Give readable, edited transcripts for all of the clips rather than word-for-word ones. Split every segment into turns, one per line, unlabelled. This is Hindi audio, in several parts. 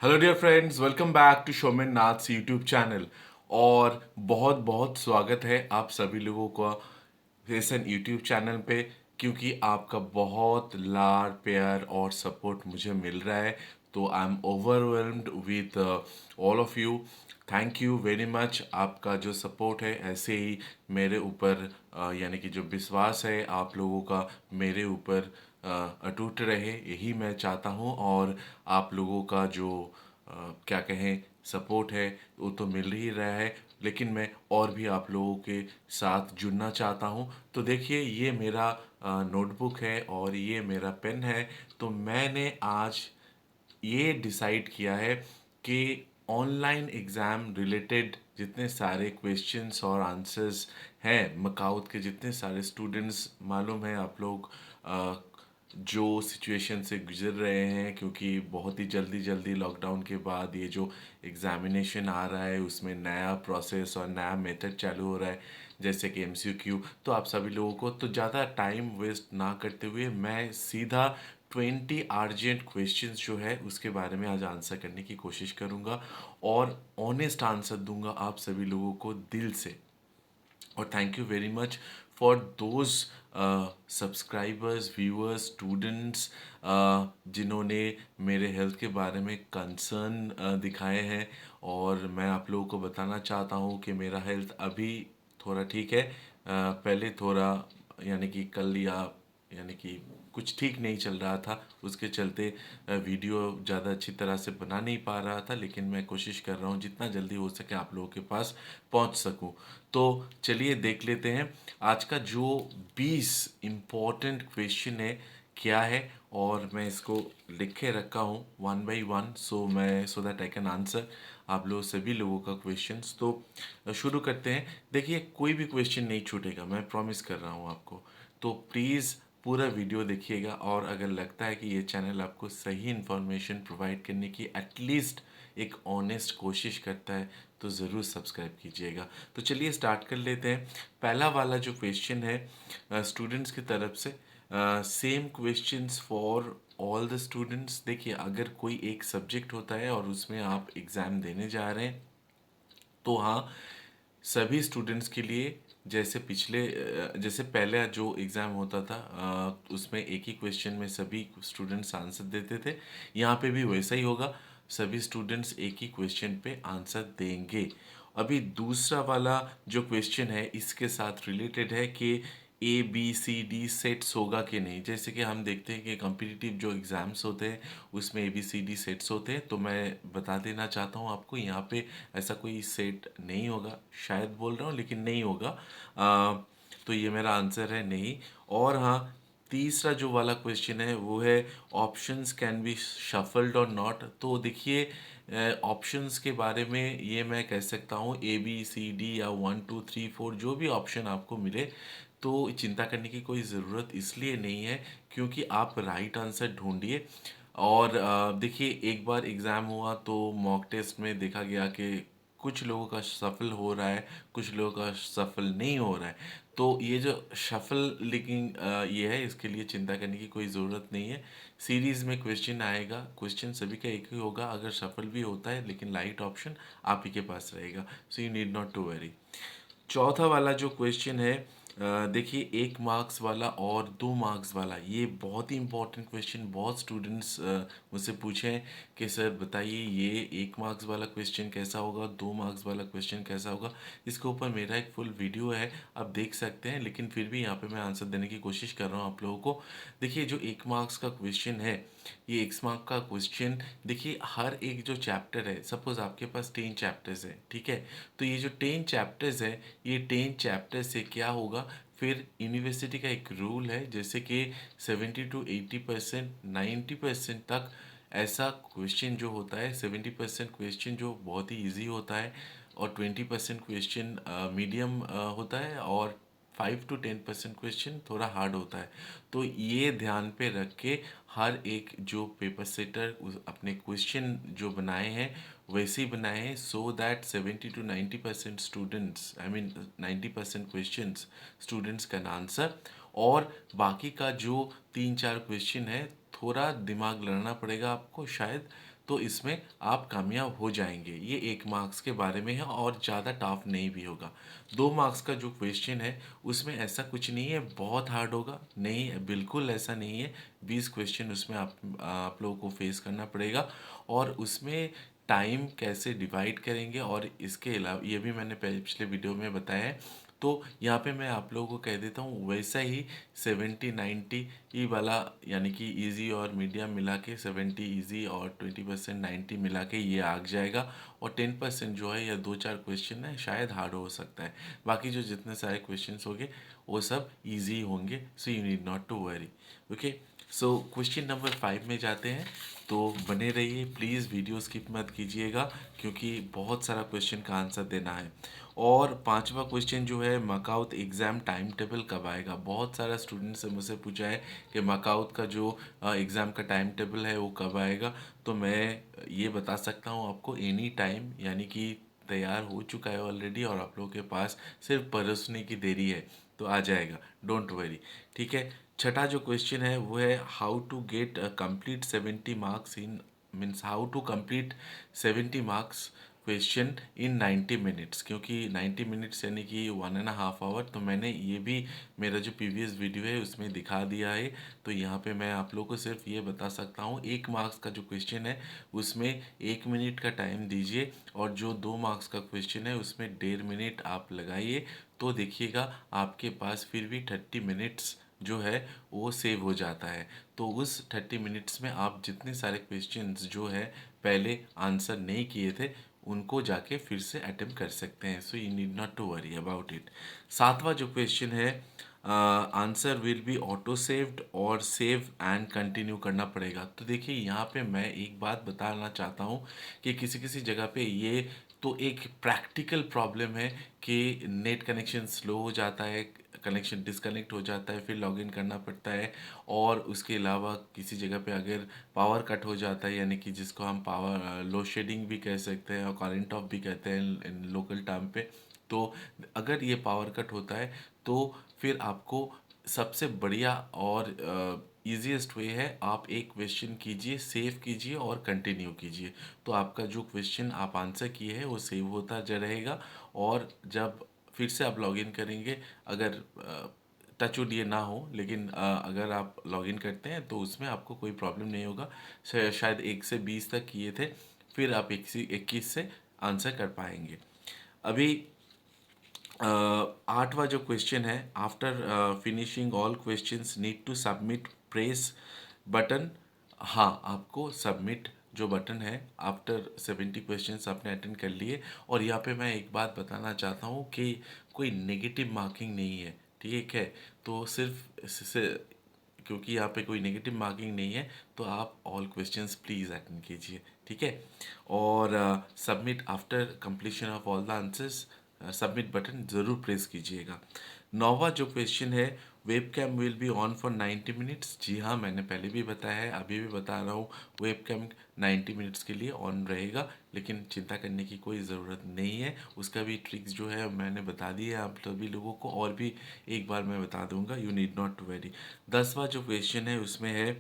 Hello dear friends, welcome back to Shomen Nath's YouTube channel. और बहुत बहुत स्वागत है आप सभी लोगों का इस यूट्यूब चैनल पे, क्योंकि आपका बहुत लाड प्यार और सपोर्ट मुझे मिल रहा है। तो I am overwhelmed with all of you. Thank you very much. आपका जो सपोर्ट है ऐसे ही मेरे ऊपर यानी कि जो विश्वास है आप लोगों का मेरे ऊपर अटूट रहे, यही मैं चाहता हूँ। और आप लोगों का जो क्या कहें सपोर्ट है वो तो मिल ही रहा है, लेकिन मैं और भी आप लोगों के साथ जुड़ना चाहता हूँ। तो देखिए, ये मेरा नोटबुक है और ये मेरा पेन है। तो मैंने आज ये डिसाइड किया है कि ऑनलाइन एग्ज़ाम रिलेटेड जितने सारे क्वेश्चंस और आंसर्स हैं, मकाउत के जितने सारे स्टूडेंट्स मालूम है आप लोग जो सिचुएशन से गुजर रहे हैं, क्योंकि बहुत ही जल्दी जल्दी लॉकडाउन के बाद ये जो एग्ज़ामिनेशन आ रहा है उसमें नया प्रोसेस और नया मेथड चालू हो रहा है, जैसे कि एमसीक्यू। तो आप सभी लोगों को तो ज़्यादा टाइम वेस्ट ना करते हुए मैं सीधा 20 अर्जेंट क्वेश्चंस जो है उसके बारे में आज आंसर करने की कोशिश करूँगा और ऑनेस्ट आंसर दूंगा आप सभी लोगों को दिल से। और thank you very much for those subscribers, viewers, students जिन्होंने मेरे हेल्थ के बारे में कंसर्न दिखाए हैं। और मैं आप लोगों को बताना चाहता हूँ कि मेरा हेल्थ अभी थोड़ा ठीक है। पहले थोड़ा यानी कि कल या यानी कि कुछ ठीक नहीं चल रहा था, उसके चलते वीडियो ज़्यादा अच्छी तरह से बना नहीं पा रहा था, लेकिन मैं कोशिश कर रहा हूँ जितना जल्दी हो सके आप लोगों के पास पहुँच सकूँ। तो चलिए देख लेते हैं आज का जो 20 इम्पोर्टेंट क्वेश्चन है क्या है। और मैं इसको लिख के रखा हूँ one by one, so that I can answer आप लोग सभी लोगों का क्वेश्चंस। तो शुरू करते हैं। देखिए, कोई भी क्वेश्चन नहीं छूटेगा, मैं प्रॉमिस कर रहा हूँ आपको। तो प्लीज़ पूरा वीडियो देखिएगा, और अगर लगता है कि ये चैनल आपको सही इन्फॉर्मेशन प्रोवाइड करने की एटलीस्ट एक ऑनेस्ट कोशिश करता है तो ज़रूर सब्सक्राइब कीजिएगा। तो चलिए स्टार्ट कर लेते हैं। पहला वाला जो क्वेश्चन है स्टूडेंट्स की तरफ से, same questions for all the students. देखिए, अगर कोई एक सब्जेक्ट होता है और उसमें आप एग्ज़ाम देने जा रहे हैं, तो हाँ, सभी स्टूडेंट्स के लिए जैसे पहले जो एग्ज़ाम होता था उसमें एक ही क्वेश्चन में सभी स्टूडेंट्स आंसर देते थे। यहाँ पे भी वैसा ही होगा, सभी स्टूडेंट्स एक ही क्वेश्चन पे आंसर देंगे। अभी दूसरा वाला जो क्वेश्चन है इसके साथ रिलेटेड है कि A B C D sets होगा कि नहीं। जैसे कि हम देखते हैं कि कॉम्पिटिटिव जो एग्ज़ाम्स होते हैं उसमें A B C D sets होते हैं, तो मैं बता देना चाहता हूँ आपको यहाँ पे ऐसा कोई सेट नहीं होगा। शायद बोल रहा हूँ लेकिन नहीं होगा। तो ये मेरा आंसर है नहीं। और हाँ, तीसरा जो वाला क्वेश्चन है वो है ऑप्शंस कैन बी शफल्ड और नॉट। तो देखिए, ऑप्शंस के बारे में ये मैं कह सकता हूँ ए बी सी डी या 1 2 3 4 जो भी ऑप्शन आपको मिले, तो चिंता करने की कोई ज़रूरत इसलिए नहीं है, क्योंकि आप राइट आंसर ढूंढिए। और देखिए, एक बार एग्ज़ाम हुआ तो मॉक टेस्ट में देखा गया कि कुछ लोगों का सफल हो रहा है, कुछ लोगों का सफल नहीं हो रहा है। तो ये जो शफल लिंकिंग ये है, इसके लिए चिंता करने की कोई ज़रूरत नहीं है। सीरीज़ में क्वेश्चन आएगा, क्वेश्चन सभी का एक ही होगा, अगर सफल भी होता है लेकिन लाइट ऑप्शन आप ही के पास रहेगा। So you need not to worry. चौथा वाला जो क्वेश्चन है, देखिए, 1 मार्क्स वाला और 2 मार्क्स वाला, ये बहुत ही इंपॉर्टेंट क्वेश्चन बहुत स्टूडेंट्स मुझसे पूछे हैं कि सर बताइए ये 1 मार्क्स वाला क्वेश्चन कैसा होगा, 2 मार्क्स वाला क्वेश्चन कैसा होगा। इसके ऊपर मेरा एक फुल वीडियो है, आप देख सकते हैं, लेकिन फिर भी यहाँ पे मैं आंसर देने की कोशिश कर रहा हूँ आप लोगों को। देखिए, जो 1 मार्क्स का क्वेश्चन है, ये 1 मार्क का क्वेश्चन, देखिए हर एक जो चैप्टर है, सपोज आपके पास 10 चैप्टर्स है, ठीक है। तो ये जो 10 चैप्टर्स है, ये 10 चैप्टर से क्या होगा, फिर यूनिवर्सिटी का एक रूल है जैसे कि 70 to 80%, 90% तक ऐसा क्वेश्चन जो होता है, 70% क्वेश्चन जो बहुत ही इजी होता है और 20% क्वेश्चन मीडियम होता है, और 5 to 10% क्वेश्चन थोड़ा हार्ड होता है। तो ये ध्यान पे रख के हर एक जो पेपर सेटर अपने क्वेश्चन जो बनाए हैं वैसे ही बनाए हैं, so that 70 to 90% students, I mean 90% questions students can answer. और बाकी का जो 3 4 क्वेश्चन है, थोड़ा दिमाग लड़ना पड़ेगा आपको शायद, तो इसमें आप कामयाब हो जाएंगे। ये 1 मार्क्स के बारे में है और ज़्यादा टफ नहीं भी होगा। 2 मार्क्स का जो क्वेश्चन है उसमें ऐसा कुछ नहीं है बहुत हार्ड होगा, नहीं बिल्कुल ऐसा नहीं है। 20 क्वेश्चन उसमें आप लोगों को फेस करना पड़ेगा और उसमें टाइम कैसे डिवाइड करेंगे, और इसके अलावा ये भी मैंने पिछले वीडियो में बताया है। तो यहाँ पे मैं आप लोगों को कह देता हूँ वैसा ही 70-90 ई वाला, यानी कि इजी और मीडियम मिला के 70 इजी और 20% 90 मिला के ये आ जाएगा। और 10% जो है या 2-4 क्वेश्चन है शायद हार्ड हो सकता है। बाकी जो जितने सारे क्वेश्चंस होंगे वो सब इजी होंगे, so you need not to worry. Okay, so question number 5 में जाते हैं। तो बने रहिए प्लीज़, वीडियो स्किप मत कीजिएगा क्योंकि बहुत सारा क्वेश्चन का आंसर देना है। और 5वां क्वेश्चन जो है, मकाउट एग्ज़ाम टाइम टेबल कब आएगा। बहुत सारा स्टूडेंट्स से मुझसे पूछा है कि मकाउट का जो एग्ज़ाम का टाइम टेबल है वो कब आएगा। तो मैं ये बता सकता हूँ आपको एनी टाइम, यानी कि तैयार हो चुका है ऑलरेडी और आप लोगों के पास सिर्फ परोसने की देरी है, तो आ जाएगा, डोंट वरी। ठीक है, छठा जो क्वेश्चन है वो है how to get complete 70 marks in, means how to complete 70 marks question in 90 minutes. क्योंकि 90 मिनट्स यानी कि 1.5 आवर, तो मैंने ये भी मेरा जो प्रीवियस वीडियो है उसमें दिखा दिया है। तो यहाँ पे मैं आप लोगों को सिर्फ ये बता सकता हूँ 1 मार्क्स का जो क्वेश्चन है उसमें 1 मिनट का टाइम दीजिए, और जो 2 मार्क्स का क्वेश्चन है उसमें 1.5 मिनट आप लगाइए। तो देखिएगा आपके पास फिर भी 30 मिनट्स जो है वो सेव हो जाता है। तो उस 30 मिनट्स में आप जितने सारे क्वेश्चंस जो है पहले आंसर नहीं किए थे उनको जाके फिर से अटेम्प्ट कर सकते हैं। So you need not to worry about it. 7वां जो क्वेश्चन है, answer will be auto saved और सेव एंड कंटिन्यू करना पड़ेगा। तो देखिए यहाँ पे मैं एक बात बताना चाहता हूँ कि किसी किसी जगह पे ये तो एक प्रैक्टिकल प्रॉब्लम है कि नेट कनेक्शन स्लो हो जाता है, कनेक्शन डिस्कनेक्ट हो जाता है, फिर लॉगिन करना पड़ता है। और उसके अलावा किसी जगह पे अगर पावर कट हो जाता है, यानी कि जिसको हम पावर लो शेडिंग भी कह सकते हैं और करंट ऑफ भी कहते हैं इन लोकल टर्म पे। तो अगर ये पावर कट होता है तो फिर आपको सबसे बढ़िया और ईजीएस्ट वे है, आप एक क्वेश्चन कीजिए, सेव कीजिए और कंटिन्यू कीजिए। तो आपका जो क्वेश्चन आप आंसर किए हैं वो सेव होता जा रहेगा। और जब फिर से आप लॉगिन करेंगे, अगर टचवुड ये ना हो, लेकिन अगर आप लॉगिन करते हैं तो उसमें आपको कोई प्रॉब्लम नहीं होगा। शायद 1 से 20 तक किए थे, फिर आप 21 से आंसर कर पाएंगे। अभी 8वां जो क्वेश्चन है, after finishing all questions need to submit press button. हाँ, आपको सबमिट जो बटन है आफ्टर 70 क्वेश्चंस आपने अटेंड कर लिए। और यहाँ पे मैं एक बात बताना चाहता हूँ कि कोई नेगेटिव मार्किंग नहीं है, ठीक है। तो सिर्फ क्योंकि यहाँ पे कोई नेगेटिव मार्किंग नहीं है तो आप ऑल क्वेश्चंस प्लीज़ अटेंड कीजिए, ठीक है। और submit after completion of all the answers, submit button ज़रूर प्रेस कीजिएगा। 9वां जो क्वेश्चन है, webcam will be on for 90 minutes. जी हाँ, मैंने पहले भी बताया है, अभी भी बता रहा हूँ, वेब कैम 90 मिनट्स के लिए ऑन रहेगा। लेकिन चिंता करने की कोई ज़रूरत नहीं है, उसका भी ट्रिक्स जो है मैंने बता दी है आप सभी लोगों को, और भी एक बार मैं बता दूंगा, you need not to worry. 10वां जो क्वेश्चन है उसमें है,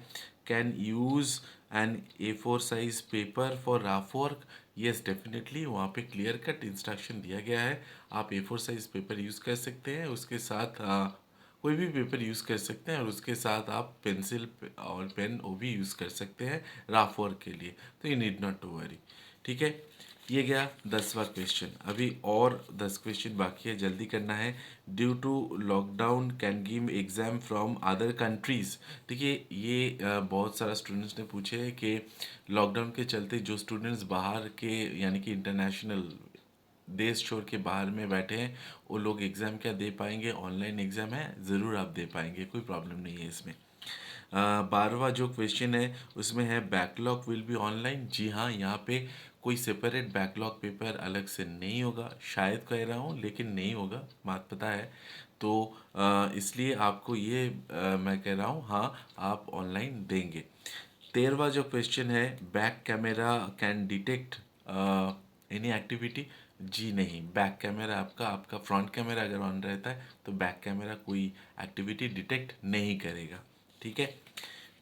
can use an A4 size paper for rough work. Yes definitely, वहाँ पे क्लियर कट इंस्ट्रक्शन दिया गया है। आप A4 साइज पेपर यूज़ कर सकते हैं, उसके साथ कोई भी पेपर यूज़ कर सकते हैं, और उसके साथ आप पेंसिल और पेन वो भी यूज़ कर सकते हैं रफ वर्क के लिए। तो you need not to worry, ठीक है। ये गया 10वां क्वेश्चन। अभी और 10 क्वेश्चन बाकी है, जल्दी करना है। Due to lockdown can give exam from other countries. देखिए ये बहुत सारा स्टूडेंट्स ने पूछे हैं कि लॉकडाउन के चलते जो स्टूडेंट्स बाहर के, यानी कि इंटरनेशनल देश छोड़ के बाहर में बैठे हैं, वो लोग एग्ज़ाम क्या दे पाएंगे। ऑनलाइन एग्ज़ाम है, ज़रूर आप दे पाएंगे, कोई प्रॉब्लम नहीं है इसमें। 12वां जो क्वेश्चन है उसमें है, बैकलॉग विल बी ऑनलाइन। जी हाँ, यहाँ पे कोई सेपरेट बैकलॉग पेपर अलग से नहीं होगा, शायद कह रहा हूँ लेकिन नहीं होगा, बात पता है। तो इसलिए आपको ये मैं कह रहा हूँ, हाँ आप ऑनलाइन देंगे। 13वां जो क्वेश्चन है, back camera can detect any activity. जी नहीं, बैक कैमरा आपका आपका फ्रंट कैमरा अगर ऑन रहता है तो बैक कैमरा कोई एक्टिविटी डिटेक्ट नहीं करेगा, ठीक है।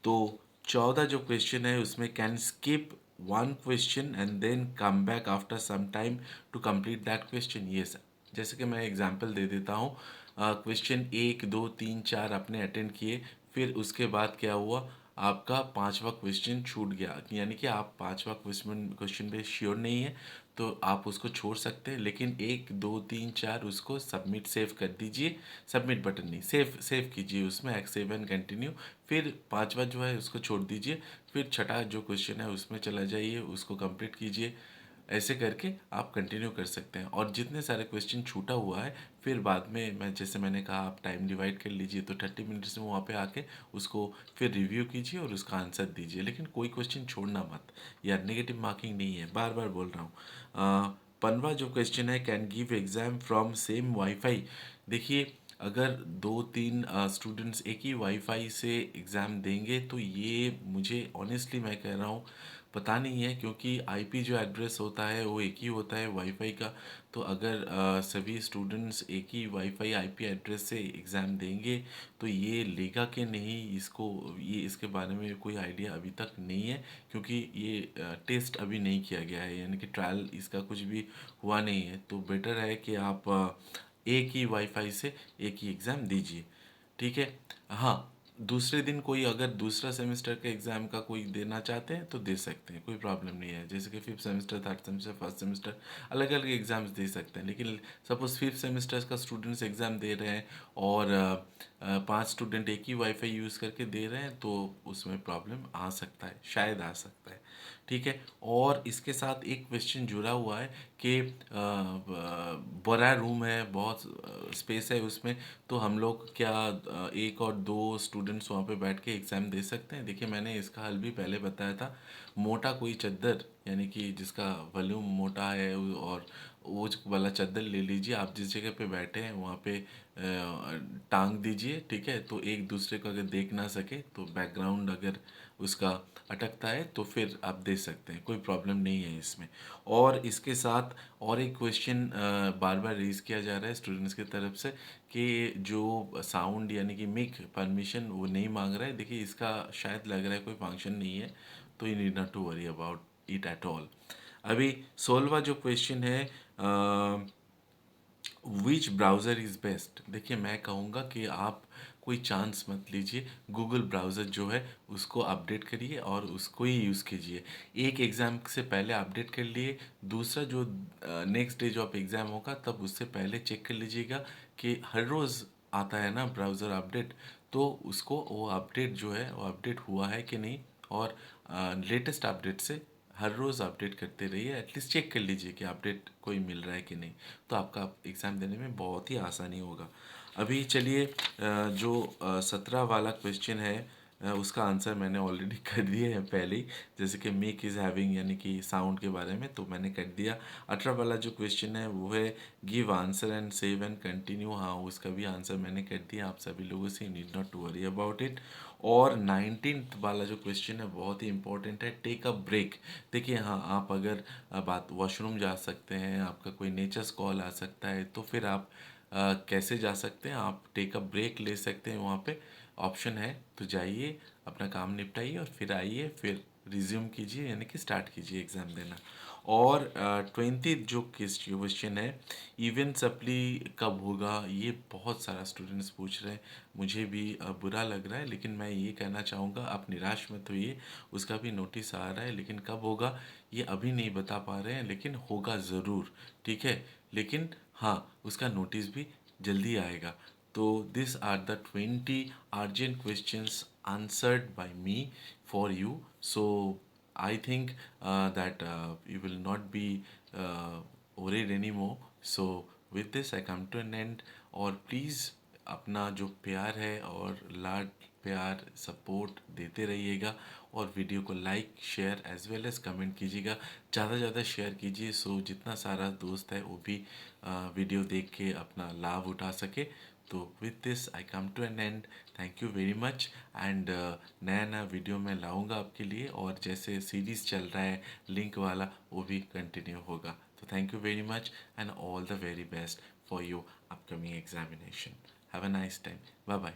तो 14 जो क्वेश्चन है उसमें, can skip one question and then come back after some time to complete that question? Yes. जैसे कि मैं एग्जांपल दे देता हूँ, क्वेश्चन एक दो तीन चार आपने अटेंड किए, फिर उसके बाद क्या हुआ, आपका पांचवा क्वेश्चन छूट गया, यानी कि आप पांचवा क्वेश्चन क्वेश्चन पे श्योर नहीं है, तो आप उसको छोड़ सकते हैं, लेकिन एक दो तीन चार उसको सबमिट सेव कर दीजिए, सबमिट बटन नहीं, सेव सेव कीजिए उसमें, सेव एंड कंटिन्यू, फिर पांचवा जो है उसको छोड़ दीजिए, फिर छठा जो क्वेश्चन है उसमें चला जाइए, उसको कंप्लीट कीजिए। ऐसे करके आप कंटिन्यू कर सकते हैं। और जितने सारे क्वेश्चन छूटा हुआ है, फिर बाद में मैं जैसे मैंने कहा आप टाइम डिवाइड कर लीजिए, तो 30 मिनट्स में वहाँ पे आके उसको फिर रिव्यू कीजिए और उसका आंसर दीजिए, लेकिन कोई क्वेश्चन छोड़ना मत, यार नेगेटिव मार्किंग नहीं है, बार बार बोल रहा हूँ। 15वां जो क्वेश्चन है, can give exam from same wifi. देखिए, अगर दो तीन स्टूडेंट्स एक ही वाईफाई से एग्ज़ाम देंगे तो ये मुझे ऑनेस्टली मैं कह रहा हूँ पता नहीं है, क्योंकि आईपी जो एड्रेस होता है वो एक ही होता है वाईफाई का। तो अगर सभी स्टूडेंट्स एक ही वाईफाई आईपी एड्रेस से एग्ज़ाम देंगे तो ये लेगा कि नहीं, इसको ये इसके बारे में कोई आइडिया अभी तक नहीं है, क्योंकि ये टेस्ट अभी नहीं किया गया है, यानी कि ट्रायल इसका कुछ भी हुआ नहीं है। तो बेटर है कि आप एक ही वाईफाई से एक ही एग्ज़ाम दीजिए, ठीक है। हाँ, दूसरे दिन कोई अगर दूसरा सेमेस्टर का एग्ज़ाम का कोई देना चाहते हैं तो दे सकते हैं, कोई प्रॉब्लम नहीं है, जैसे कि fifth semester, third semester, first semester अलग अलग एग्ज़ाम्स दे सकते हैं। लेकिन सपोज़ फिफ्थ सेमेस्टर का स्टूडेंट्स एग्ज़ाम दे रहे हैं और पांच स्टूडेंट एक ही वाईफाई यूज़ करके दे रहे हैं, तो उसमें प्रॉब्लम आ सकता है, शायद आ सकता है, ठीक है। और इसके साथ एक क्वेश्चन जुड़ा हुआ है कि बड़ा रूम है, बहुत स्पेस है उसमें, तो हम लोग क्या एक और दो स्टूडेंट्स वहाँ पे बैठ के एग्ज़ाम दे सकते हैं? देखिए, मैंने इसका हल भी पहले बताया था। मोटा कोई चद्दर, यानी कि जिसका वॉल्यूम मोटा है, और वो वाला चद्दर ले लीजिए, आप जिस जगह पे बैठे हैं वहाँ पे टांग दीजिए, ठीक है। तो एक दूसरे को अगर देख ना सके, तो बैकग्राउंड अगर उसका अटकता है तो फिर आप दे सकते हैं, कोई प्रॉब्लम नहीं है इसमें। और इसके साथ और एक क्वेश्चन बार बार रेज किया जा रहा है स्टूडेंट्स की तरफ से कि जो साउंड यानी कि मिक परमिशन वो नहीं मांग रहा है। देखिए, इसका शायद लग रहा है कोई फंक्शन नहीं है, तो you need not to worry about it at all. अभी 16वां जो क्वेश्चन है, विच ब्राउज़र इज़ बेस्ट। देखिए, मैं कहूँगा कि आप कोई चांस मत लीजिए, गूगल ब्राउज़र जो है उसको अपडेट करिए और उसको ही यूज़ कीजिए। एक एग्ज़ाम से पहले अपडेट कर लिए, दूसरा जो नेक्स्ट डे जो आप एग्ज़ाम होगा तब उससे पहले चेक कर लीजिएगा कि हर रोज़ आता है ना ब्राउज़र अपडेट, तो उसको वो अपडेट जो है वो अपडेट हुआ है कि नहीं, और लेटेस्ट अपडेट से हर रोज़ अपडेट करते रहिए, एटलीस्ट चेक कर लीजिए कि अपडेट कोई मिल रहा है कि नहीं, तो आपका एग्ज़ाम देने में बहुत ही आसानी होगा। अभी चलिए, जो 17 वाला क्वेश्चन है, उसका आंसर मैंने ऑलरेडी कर दिया है पहले ही, जैसे कि मेक इज़ हैविंग यानी कि साउंड के बारे में, तो मैंने कर दिया। 18 वाला जो क्वेश्चन है वो है give answer and save and continue, हाँ उसका भी आंसर मैंने कर दिया आप सभी लोगों से, need not to worry about it. और 19th वाला जो क्वेश्चन है बहुत ही इंपॉर्टेंट है, टेक अ ब्रेक। देखिए, हाँ आप अगर बात वॉशरूम जा सकते हैं, आपका कोई नेचर्स कॉल आ सकता है, तो फिर आप कैसे जा सकते हैं, आप टेक अ ब्रेक ले सकते हैं, वहाँ पे ऑप्शन है, तो जाइए अपना काम निपटाइए और फिर आइए, फिर रिज्यूम कीजिए, यानी कि स्टार्ट कीजिए एग्ज़ाम देना। और 20 जो क्वेश्चन है, इवेंट सप्ली कब होगा, ये बहुत सारा स्टूडेंट्स पूछ रहे हैं, मुझे भी बुरा लग रहा है, लेकिन मैं ये कहना चाहूँगा आप निराश मत होइए, उसका भी नोटिस आ रहा है, लेकिन कब होगा ये अभी नहीं बता पा रहे हैं, लेकिन होगा ज़रूर, ठीक है। लेकिन हाँ, उसका नोटिस भी जल्दी आएगा। तो this are the 20 urgent questions answered by me for you. So I think that you will not be worried anymore. So with this I come to an end. और प्लीज़ अपना जो प्यार है और लाड प्यार सपोर्ट देते रहिएगा, और वीडियो को like share as well as comment कीजिएगा, ज़्यादा से ज़्यादा शेयर कीजिए, सो जितना सारा दोस्त है वो भी वीडियो देख के अपना लाभ उठा सके। तो with this I come to an end, thank you very much. And नया नया वीडियो मैं लाऊंगा आपके लिए, और जैसे सीरीज़ चल रहा है लिंक वाला वो भी कंटिन्यू होगा। तो thank you very much and all the very best for your upcoming examination. Have a nice time, bye bye.